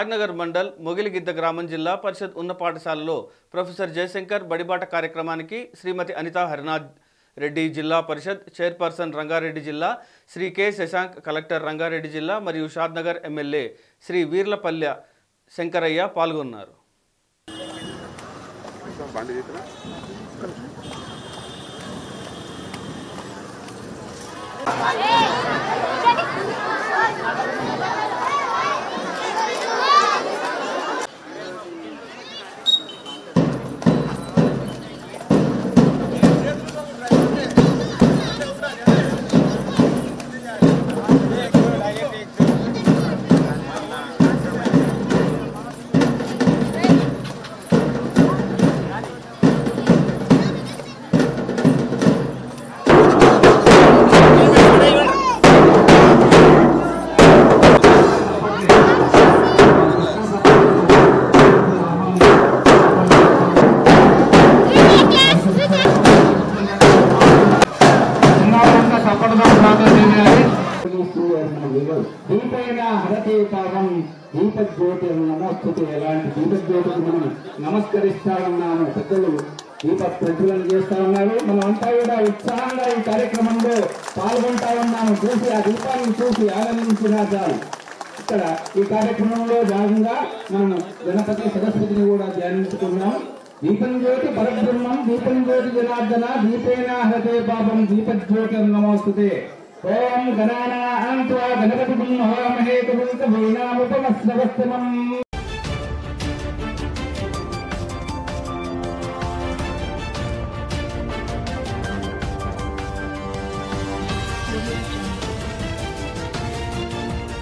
నాగనగర్ మండల్ మొగిలిగిద్ద గ్రామం జిల్లా పరిషత్ ఉన్నత పాఠశాలలో ప్రొఫెసర్ జయశంకర్ బడిబాట కార్యక్రమానికి శ్రీమతి అనితా హరినాథ్ రెడ్డి జిల్లా పరిషత్ చైర్పర్సన్ రంగారెడ్డి జిల్లా శ్రీ కె శశాంక్ కలెక్టర్ రంగారెడ్డి జిల్లా మరియు షాద్నగర్ ఎమ్మెల్యే శ్రీ వీర్లపల్లె శంకరయ్య పాల్గొన్నారు. నమస్కరిస్తామన్నాము. పెద్దలు దీప ప్రజ్వలన చేస్తా ఉన్నారు. మనమంతా కూడా ఉత్సాహంగా ఈ కార్యక్రమంలో పాల్గొంటా ఉన్నాము. చూసి ఆ దీపాలను చూసి ఆనందించినా చాలు. ఇక్కడ ఈ కార్యక్రమంలో భాగంగా మనం గణపతి సరస్వతిని కూడా ధ్యానించుకున్నాం. దీపం జ్యోతి పరబ్రహ్మం దీపం జ్యోతి జనార్దన దీపేన హరతే పాపం దీపజ్యోతి నమోస్తుతే. ఓం గణానాం త్వా గణపతిం హవామహే కవిం కవీనాముపమశ్రవస్తమం.